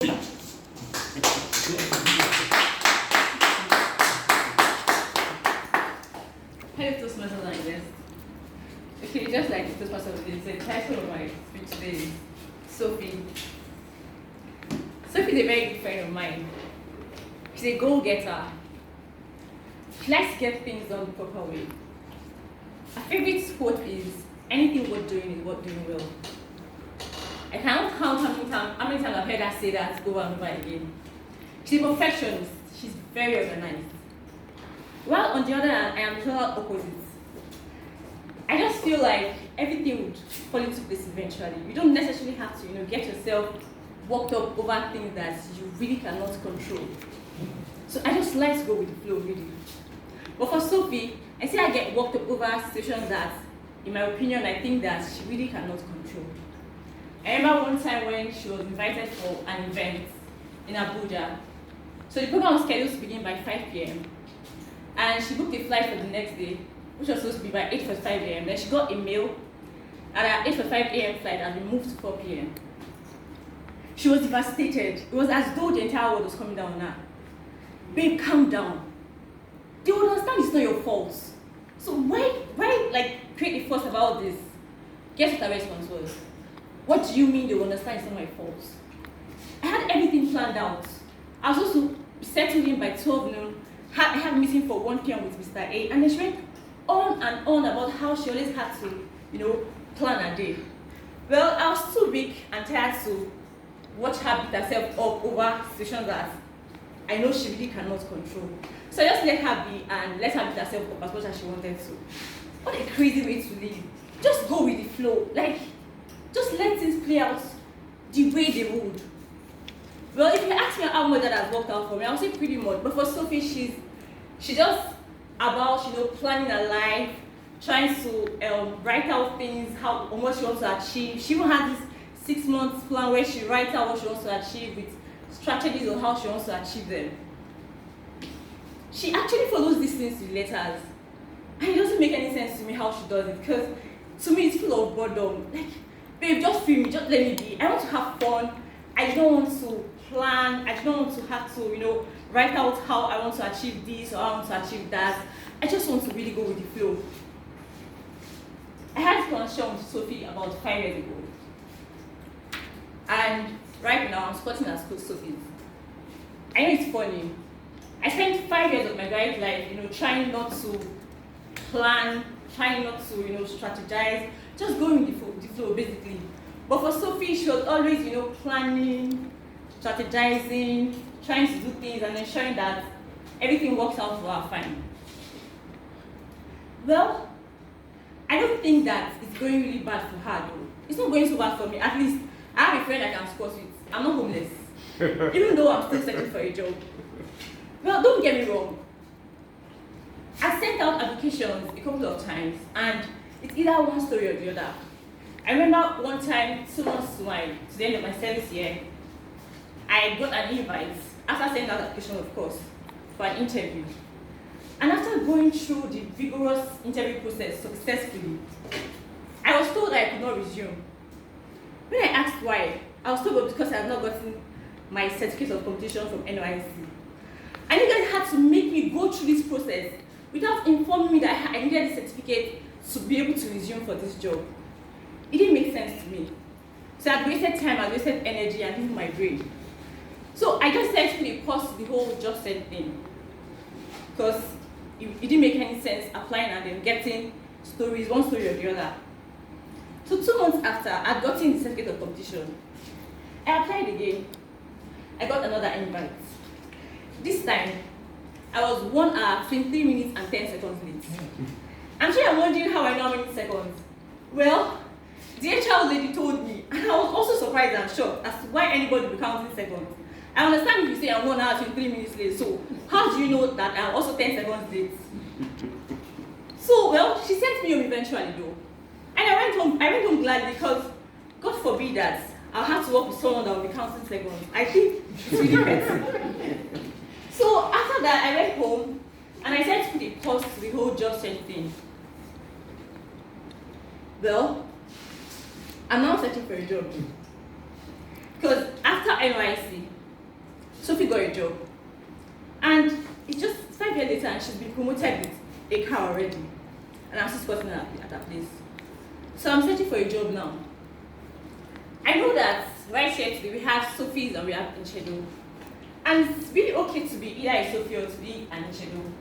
Hello, Toastmasters like this. Okay, just like the Toastmasters, the title of my speech today is Sophie. Sophie is a very good friend of mine. She's a goal-getter. She likes to get things done the proper way. Her favorite quote is, anything worth doing is worth doing well. I cannot count how many times I've heard her say that over and over again. She's a perfectionist. She's very organized. Well, on the other hand, I am total opposite. I just feel like everything would fall into place eventually. You don't necessarily have to, get yourself worked up over things that you really cannot control. So I just like to go with the flow, really. But for Sophie, I see her get worked up over situations that, in my opinion, I think that she really cannot control. I remember one time when she was invited for an event in Abuja. So the program was scheduled to begin by 5 p.m. And she booked a flight for the next day, which was supposed to be by 8:45 a.m. Then she got a mail that her 8:45 a.m. flight had been moved to 4 p.m. She was devastated. It was as though the entire world was coming down on her. Babe, calm down. They will understand it's not your fault. So why create a fuss about this? Guess what her response was? What do you mean they will understand it's not my fault? I had everything planned out. I was supposed to be settled in by 12 noon. I had a meeting for 1 p.m. with Mr. A, and then she went on and on about how she always had to, plan her day. Well, I was too weak and tired to watch her beat herself up over situations that I know she really cannot control. So I just let her be and let her beat herself up as much as she wanted to. What a crazy way to live. Just go with the flow. Just let things play out the way they would. Well, if you ask me how much that has worked out for me, I'll say pretty much. But for Sophie, she's just about planning her life, trying to write out things, how what she wants to achieve. She even had this 6 months plan where she writes out what she wants to achieve with strategies on how she wants to achieve them. She actually follows these things to letters, and it doesn't make any sense to me how she does it, because to me it's full of boredom. Babe, just free me, just let me be. I want to have fun. I don't want to plan. I don't want to have to, write out how I want to achieve this or how I want to achieve that. I just want to really go with the flow. I had this conversation with Sophie about 5 years ago. And right now, I'm sporting as Coach Sophie. I know it's funny. I spent 5 years of my married life, trying not to plan, trying not to, strategize, just going with the flow, basically. But for Sophie, she was always, planning, strategizing, trying to do things, and ensuring that everything works out for her fine. Well, I don't think that it's going really bad for her, though. It's not going so bad for me. At least, I have a friend I can sport with. I'm not homeless, even though I'm still searching for a job. Well, don't get me wrong. I sent out applications a couple of times, and it's either one story or the other. I remember one time, 2 months to the end of my service year, I got an invite, after sending out application, of course, for an interview. And after going through the vigorous interview process successfully, I was told I could not resume. When I asked why, I was told because I had not gotten my certificate of completion from NYC. And you guys had to make me go through this process without informing me that I needed the certificate to be able to resume for this job. It didn't make sense to me. So I'd wasted time, I'd wasted energy, and even my brain. So I just said to put a pause to the whole job sent thing. Because it didn't make any sense applying and then getting stories, one story or the other. So 2 months after, I'd gotten the certificate of completion. I applied again. I got another invite. This time, I was 1 hour, 23 minutes and 10 seconds late. I'm sure you're wondering how I know how many seconds. Well, the HR lady told me, and I was also surprised and shocked as to why anybody would be counting seconds. I understand if you say I'm 1 hour, 23 minutes late, so how do you know that I'm also 10 seconds late? So, well, she sent me home eventually though. And I went home gladly because, God forbid that I'll have to work with someone that will be counting seconds. I think it's really better. So after that, I went home and I said to put a pause to the whole job search thing. Well, I'm now searching for a job. Because after NYC, Sophie got a job. And it's just 5 years later and she's been promoted with a car already. And I'm still supporting her at that place. So I'm searching for a job now. I know that right here today we have Sophies and we have Nchedo. And it's really okay to be either a Sophie or to be an Nchedo.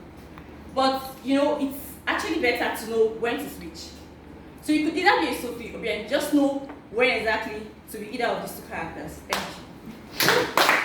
But it's actually better to know when to switch. So you could either be a Sophie or just know when exactly to be either of these two characters. Thank you.